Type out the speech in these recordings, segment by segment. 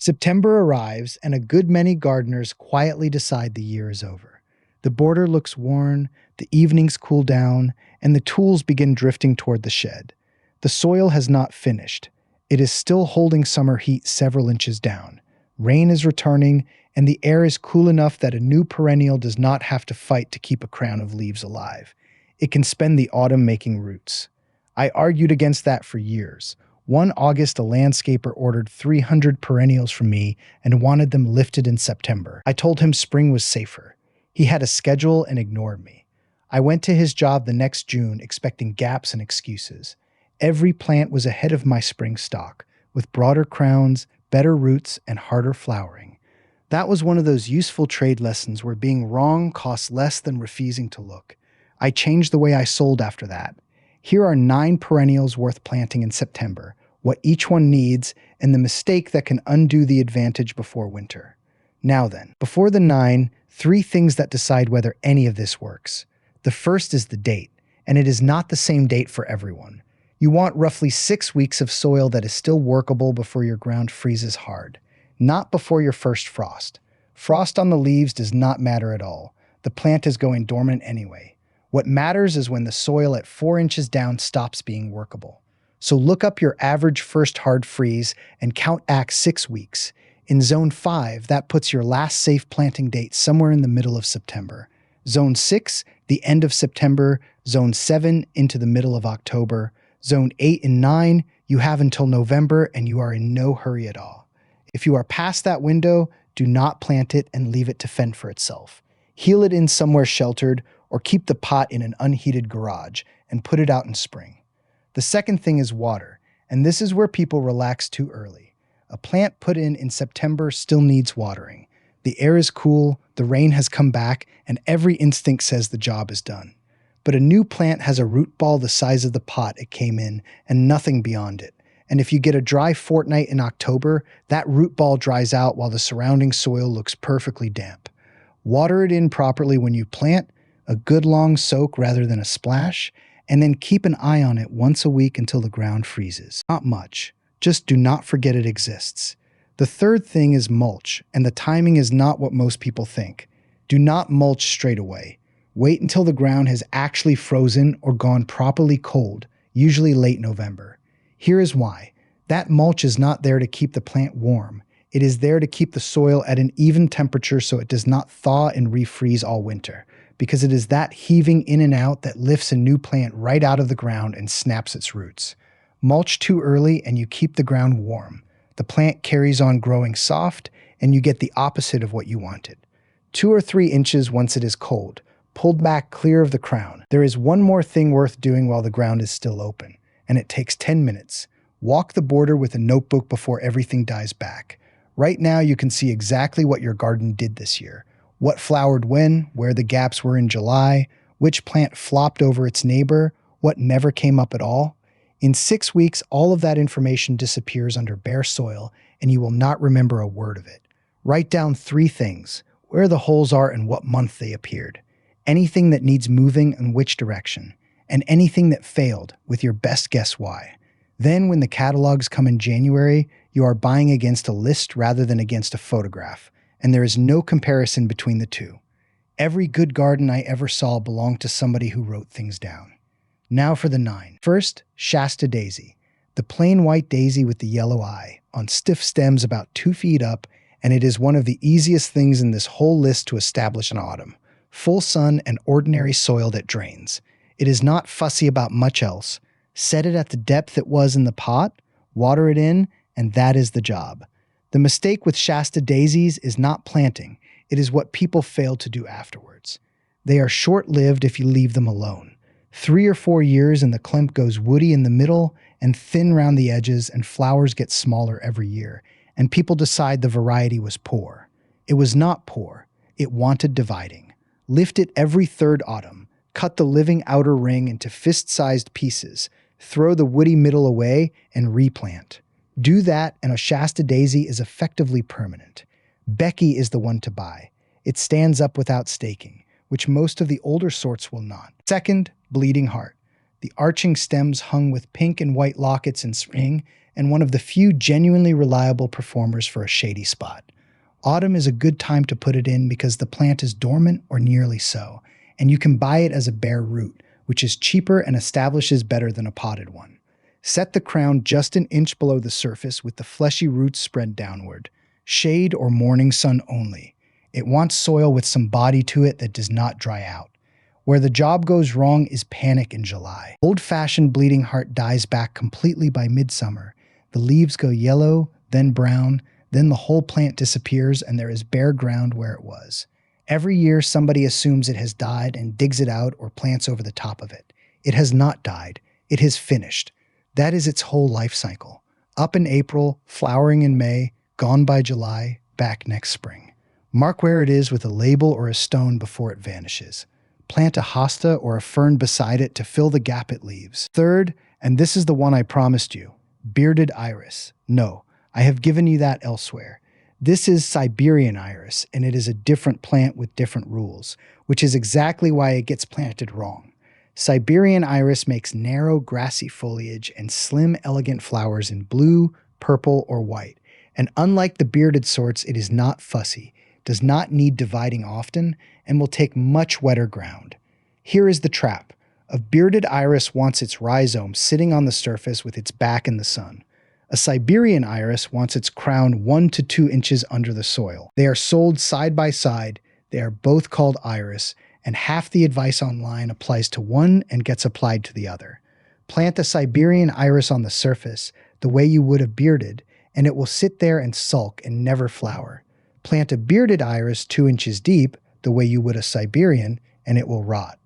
September arrives, and a good many gardeners quietly decide the year is over. The border looks worn, the evenings cool down, and the tools begin drifting toward the shed. The soil has not finished. It is still holding summer heat several inches down. Rain is returning, and the air is cool enough that a new perennial does not have to fight to keep a crown of leaves alive. It can spend the autumn making roots. I argued against that for years. One August, a landscaper ordered 300 perennials from me and wanted them lifted in September. I told him spring was safer. He had a schedule and ignored me. I went to his job the next June expecting gaps and excuses. Every plant was ahead of my spring stock, with broader crowns, better roots, and harder flowering. That was one of those useful trade lessons where being wrong costs less than refusing to look. I changed the way I sold after that. Here are 9 perennials worth planting in September, what each one needs, and the mistake that can undo the advantage before winter. Now then, before the 9, 3 things that decide whether any of this works. The first is the date, and it is not the same date for everyone. You want roughly 6 weeks of soil that is still workable before your ground freezes hard, not before your first frost. Frost on the leaves does not matter at all. The plant is going dormant anyway. What matters is when the soil at 4 inches down stops being workable. So look up your average first hard freeze and count back 6 weeks. In Zone 5, that puts your last safe planting date somewhere in the middle of September. Zone 6, the end of September. Zone 7, into the middle of October. Zone 8 and 9, you have until November and you are in no hurry at all. If you are past that window, do not plant it and leave it to fend for itself. Heel it in somewhere sheltered, or keep the pot in an unheated garage and put it out in spring. The second thing is water, and this is where people relax too early. A plant put in September still needs watering. The air is cool, the rain has come back, and every instinct says the job is done. But a new plant has a root ball the size of the pot it came in and nothing beyond it. And if you get a dry fortnight in October, that root ball dries out while the surrounding soil looks perfectly damp. Water it in properly when you plant, a good long soak rather than a splash, and then keep an eye on it once a week until the ground freezes. Not much, just do not forget it exists. The third thing is mulch, and the timing is not what most people think. Do not mulch straight away. Wait until the ground has actually frozen or gone properly cold, usually late November. Here is why. That mulch is not there to keep the plant warm. It is there to keep the soil at an even temperature so it does not thaw and refreeze all winter, because it is that heaving in and out that lifts a new plant right out of the ground and snaps its roots. Mulch too early and you keep the ground warm. The plant carries on growing soft and you get the opposite of what you wanted. 2 or 3 inches once it is cold, pulled back clear of the crown. There is one more thing worth doing while the ground is still open, and it takes 10 minutes. Walk the border with a notebook before everything dies back. Right now you can see exactly what your garden did this year. What flowered when, where the gaps were in July, which plant flopped over its neighbor, what never came up at all. In 6 weeks, all of that information disappears under bare soil, and you will not remember a word of it. Write down 3 things: where the holes are and what month they appeared, anything that needs moving and which direction, and anything that failed, with your best guess why. Then, when the catalogs come in January, you are buying against a list rather than against a photograph, and there is no comparison between the two. Every good garden I ever saw belonged to somebody who wrote things down. Now for the 9. First, Shasta daisy. The plain white daisy with the yellow eye, on stiff stems about 2 feet up, and it is one of the easiest things in this whole list to establish in autumn. Full sun and ordinary soil that drains. It is not fussy about much else. Set it at the depth it was in the pot, water it in, and that is the job. The mistake with Shasta daisies is not planting. It is what people fail to do afterwards. They are short-lived if you leave them alone. 3 or 4 years and the clump goes woody in the middle and thin round the edges, and flowers get smaller every year, and people decide the variety was poor. It was not poor. It wanted dividing. Lift it every 3rd autumn. Cut the living outer ring into fist-sized pieces. Throw the woody middle away and replant. Do that and a Shasta daisy is effectively permanent. Becky is the one to buy. It stands up without staking, which most of the older sorts will not. Second, bleeding heart. the arching stems hung with pink and white lockets in spring, and one of the few genuinely reliable performers for a shady spot. Autumn is a good time to put it in because the plant is dormant or nearly so, and you can buy it as a bare root, which is cheaper and establishes better than a potted one. Set the crown just an inch below the surface with the fleshy roots spread downward. Shade or morning sun only. It wants soil with some body to it that does not dry out. Where the job goes wrong is panic in July. Old-fashioned bleeding heart dies back completely by midsummer. The leaves go yellow, then brown, then the whole plant disappears and there is bare ground where it was. Every year somebody assumes it has died and digs it out or plants over the top of it. It has not died. It has finished. That is its whole life cycle. Up in April, flowering in May, gone by July, back next spring. Mark where it is with a label or a stone before it vanishes. Plant a hosta or a fern beside it to fill the gap it leaves. Third, and this is the one I promised you, bearded iris. No, I have given you that elsewhere. This is Siberian iris, and it is a different plant with different rules, which is exactly why it gets planted wrong. Siberian iris makes narrow, grassy foliage and slim, elegant flowers in blue, purple, or white. And unlike the bearded sorts, it is not fussy, does not need dividing often, and will take much wetter ground. Here is the trap. A bearded iris wants its rhizome sitting on the surface with its back in the sun. A Siberian iris wants its crown 1 to 2 inches under the soil. They are sold side by side. They are both called iris, and half the advice online applies to one and gets applied to the other. Plant a Siberian iris on the surface, the way you would a bearded, and it will sit there and sulk and never flower. Plant a bearded iris 2 inches deep, the way you would a Siberian, and it will rot.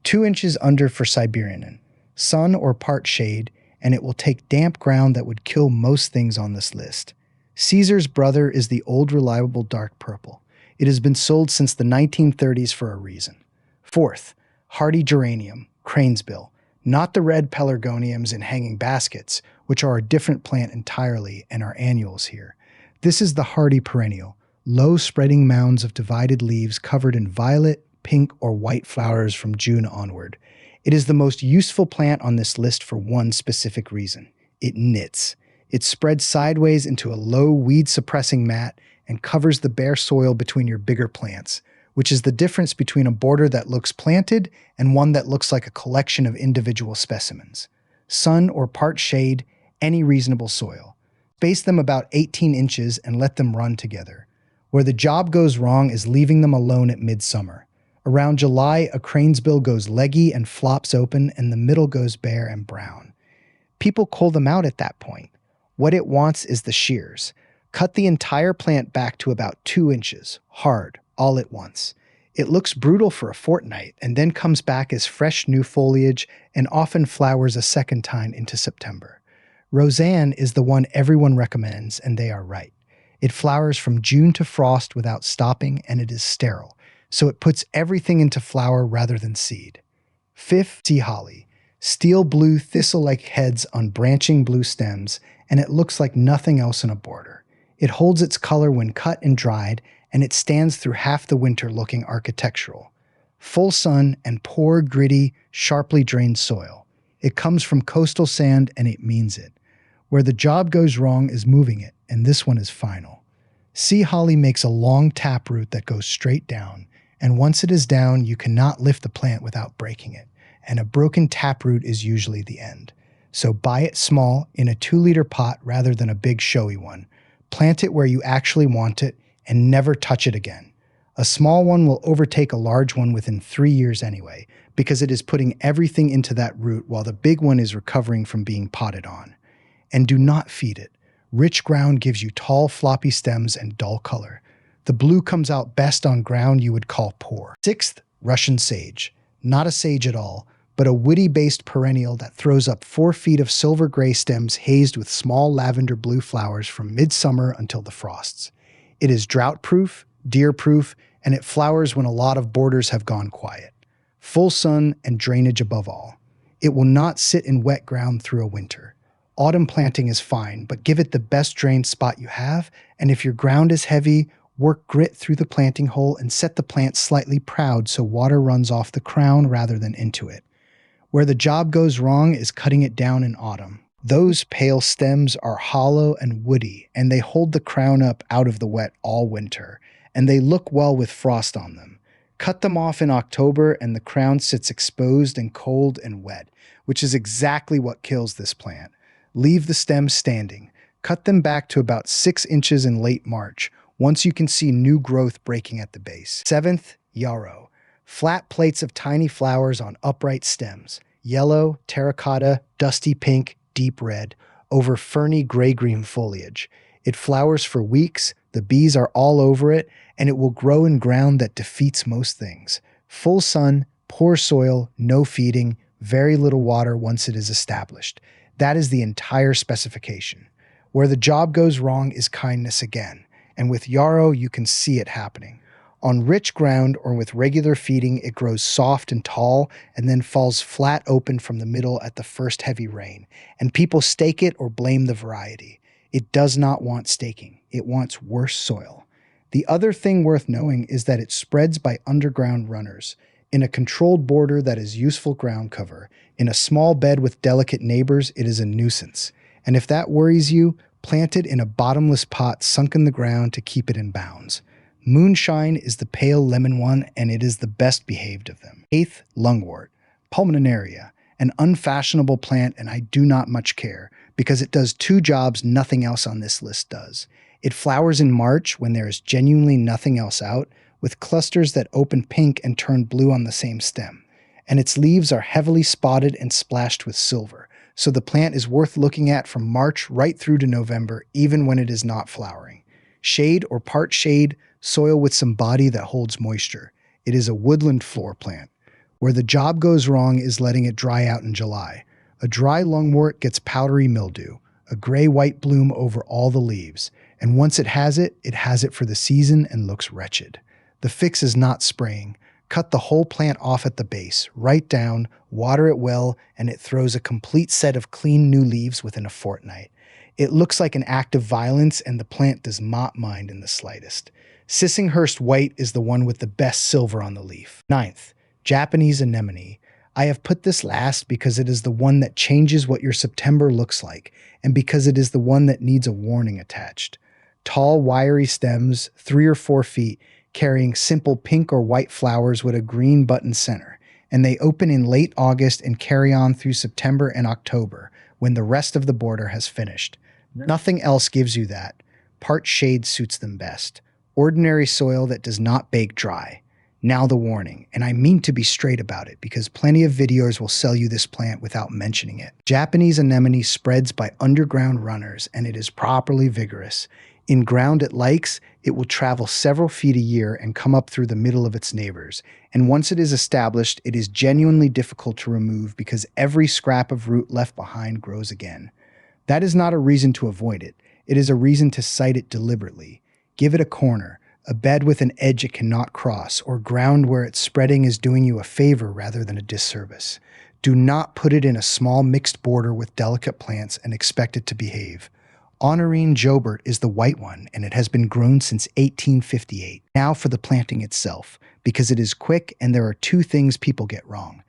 2 inches under for Siberian, sun or part shade, and it will take damp ground that would kill most things on this list. Caesar's brother is the old reliable dark purple. It has been sold since the 1930s for a reason. Fourth, hardy geranium, cranesbill, not the red pelargoniums in hanging baskets, which are a different plant entirely and are annuals here. This is the hardy perennial, low spreading mounds of divided leaves covered in violet, pink, or white flowers from June onward. It is the most useful plant on this list for one specific reason. It knits. It spreads sideways into a low weed-suppressing mat and covers the bare soil between your bigger plants, which is the difference between a border that looks planted and one that looks like a collection of individual specimens. Sun or part shade, any reasonable soil. Space them about 18 inches and let them run together. Where the job goes wrong is leaving them alone at midsummer. Around July, a cranesbill goes leggy and flops open and the middle goes bare and brown. People cull them out at that point. What it wants is the shears. Cut the entire plant back to about 2 inches, hard, all at once. It looks brutal for a fortnight and then comes back as fresh new foliage and often flowers a second time into September. Roseanne is the one everyone recommends, and they are right. It flowers from June to frost without stopping, and it is sterile, so it puts everything into flower rather than seed. Fifth, sea holly. Steel blue thistle-like heads on branching blue stems, and it looks like nothing else in a border. It holds its color when cut and dried, and it stands through half the winter looking architectural. Full sun and poor, gritty, sharply drained soil. It comes from coastal sand, and it means it. Where the job goes wrong is moving it, and this one is final. Sea holly makes a long taproot that goes straight down, and once it is down, you cannot lift the plant without breaking it, and a broken taproot is usually the end. So buy it small in a 2-liter pot rather than a big showy one. Plant it where you actually want it, and never touch it again. A small one will overtake a large one within 3 years anyway, because it is putting everything into that root while the big one is recovering from being potted on. And do not feed it. Rich ground gives you tall, floppy stems and dull color. The blue comes out best on ground you would call poor. Sixth, Russian sage. Not a sage at all, but a woody-based perennial that throws up 4 feet of silver-gray stems hazed with small lavender blue flowers from midsummer until the frosts. It is drought-proof, deer-proof, and it flowers when a lot of borders have gone quiet. Full sun and drainage above all. It will not sit in wet ground through a winter. Autumn planting is fine, but give it the best drained spot you have, and if your ground is heavy, work grit through the planting hole and set the plant slightly proud so water runs off the crown rather than into it. Where the job goes wrong is cutting it down in autumn. Those pale stems are hollow and woody, and they hold the crown up out of the wet all winter, and they look well with frost on them. Cut them off in October, and the crown sits exposed and cold and wet, which is exactly what kills this plant. Leave the stems standing. Cut them back to about 6 inches in late March, once you can see new growth breaking at the base. 7th, yarrow. Flat plates of tiny flowers on upright stems. Yellow, terracotta, dusty pink, deep red, over ferny gray-green foliage. It flowers for weeks, the bees are all over it, and it will grow in ground that defeats most things. Full sun, poor soil, no feeding, very little water once it is established. That is the entire specification. Where the job goes wrong is kindness again, and with yarrow you can see it happening. On rich ground or with regular feeding, it grows soft and tall and then falls flat open from the middle at the first heavy rain, and people stake it or blame the variety. It does not want staking. It wants worse soil. The other thing worth knowing is that it spreads by underground runners. In a controlled border that is useful ground cover, in a small bed with delicate neighbors, it is a nuisance. And if that worries you, plant it in a bottomless pot sunk in the ground to keep it in bounds. Moonshine is the pale lemon one, and it is the best behaved of them. 8th, lungwort. Pulmonaria, an unfashionable plant, and I do not much care, because it does 2 jobs nothing else on this list does. It flowers in March when there is genuinely nothing else out, with clusters that open pink and turn blue on the same stem. And its leaves are heavily spotted and splashed with silver, so the plant is worth looking at from March right through to November, even when it is not flowering. Shade or part shade, soil with some body that holds moisture. It is a woodland floor plant. Where the job goes wrong is letting it dry out in July. A dry lungwort gets powdery mildew, a gray-white bloom over all the leaves, and once it has it for the season and looks wretched. The fix is not spraying. Cut the whole plant off at the base, right down, water it well, and it throws a complete set of clean new leaves within a fortnight. It looks like an act of violence, and the plant does not mind in the slightest. Sissinghurst white is the one with the best silver on the leaf. 9th, Japanese anemone. I have put this last because it is the one that changes what your September looks like, and because it is the one that needs a warning attached. Tall, wiry stems, 3 or 4 feet, carrying simple pink or white flowers with a green button center, and they open in late August and carry on through September and October, when the rest of the border has finished. Nothing else gives you that. Part shade suits them best. Ordinary soil that does not bake dry. Now the warning, and I mean to be straight about it because plenty of videos will sell you this plant without mentioning it. Japanese anemone spreads by underground runners, and it is properly vigorous. In ground it likes, it will travel several feet a year and come up through the middle of its neighbors. And once it is established, it is genuinely difficult to remove because every scrap of root left behind grows again. That is not a reason to avoid it. It is a reason to cite it deliberately. Give it a corner, a bed with an edge it cannot cross, or ground where its spreading is doing you a favor rather than a disservice. Do not put it in a small mixed border with delicate plants and expect it to behave. Honorine Jobert is the white one, and it has been grown since 1858. Now for the planting itself, because it is quick and there are 2 things people get wrong.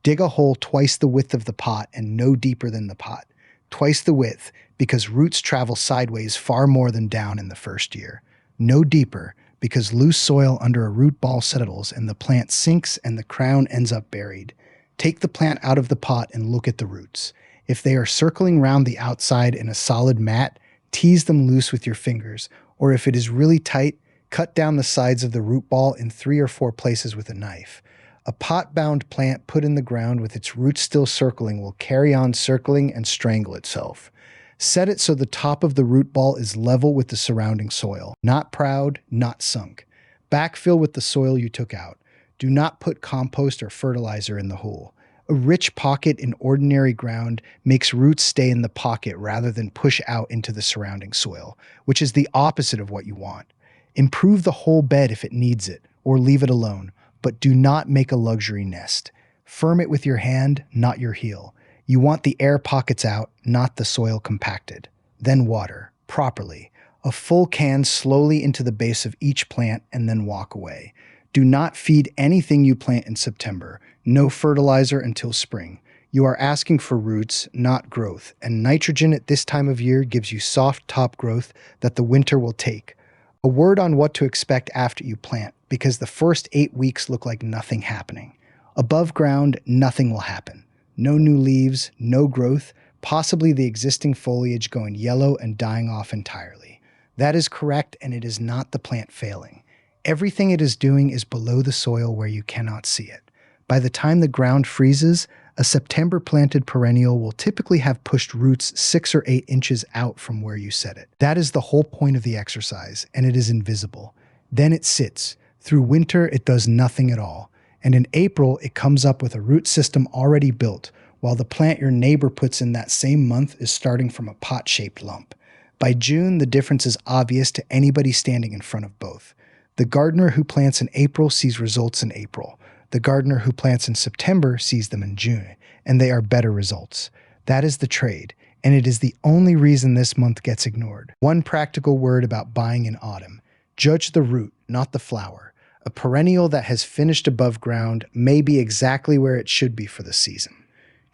Dig a hole twice the width of the pot and no deeper than the pot. Twice the width, because roots travel sideways far more than down in the first year. No deeper, because loose soil under a root ball settles and the plant sinks and the crown ends up buried. Take the plant out of the pot and look at the roots. If they are circling round the outside in a solid mat, tease them loose with your fingers, or if it is really tight, cut down the sides of the root ball in 3 or 4 places with a knife. A pot-bound plant put in the ground with its roots still circling will carry on circling and strangle itself. Set it so the top of the root ball is level with the surrounding soil. Not proud, not sunk. Backfill with the soil you took out. Do not put compost or fertilizer in the hole. A rich pocket in ordinary ground makes roots stay in the pocket rather than push out into the surrounding soil, which is the opposite of what you want. Improve the whole bed if it needs it, or leave it alone, but do not make a luxury nest. Firm it with your hand, not your heel. You want the air pockets out, not the soil compacted. Then water, properly. A full can slowly into the base of each plant and then walk away. Do not feed anything you plant in September. No fertilizer until spring. You are asking for roots, not growth, and nitrogen at this time of year gives you soft top growth that the winter will take. A word on what to expect after you plant, because the first 8 weeks look like nothing happening. Above ground, nothing will happen. No new leaves, no growth, possibly the existing foliage going yellow and dying off entirely. That is correct, and it is not the plant failing. Everything it is doing is below the soil where you cannot see it. By the time the ground freezes, a September planted perennial will typically have pushed roots 6 or 8 inches out from where you set it. That is the whole point of the exercise, and it is invisible. Then it sits. Through winter, it does nothing at all. And in April, it comes up with a root system already built, while the plant your neighbor puts in that same month is starting from a pot-shaped lump. By June, the difference is obvious to anybody standing in front of both. The gardener who plants in April sees results in April. The gardener who plants in September sees them in June, and they are better results. That is the trade, and it is the only reason this month gets ignored. One practical word about buying in autumn. Judge the root, not the flower. A perennial that has finished above ground may be exactly where it should be for the season.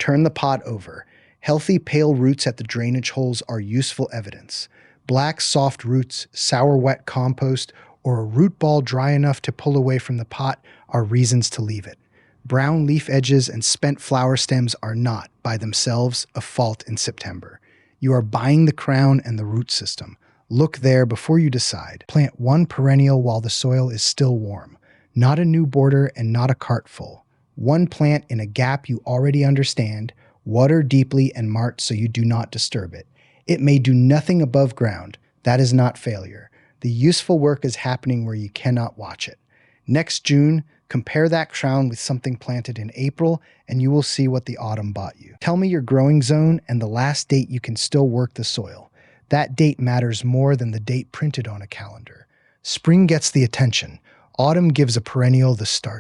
Turn the pot over. Healthy, pale roots at the drainage holes are useful evidence. Black, soft roots, sour, wet compost, or a root ball dry enough to pull away from the pot are reasons to leave it. Brown leaf edges and spent flower stems are not, by themselves, a fault in September. You are buying the crown and the root system. Look there before you decide. Plant one perennial while the soil is still warm. Not a new border and not a cart full. One plant in a gap you already understand. Water deeply and mark so you do not disturb it. It may do nothing above ground. That is not failure. The useful work is happening where you cannot watch it. Next June, compare that crown with something planted in April, and you will see what the autumn bought you. Tell me your growing zone and the last date you can still work the soil. That date matters more than the date printed on a calendar. Spring gets the attention. Autumn gives a perennial the start.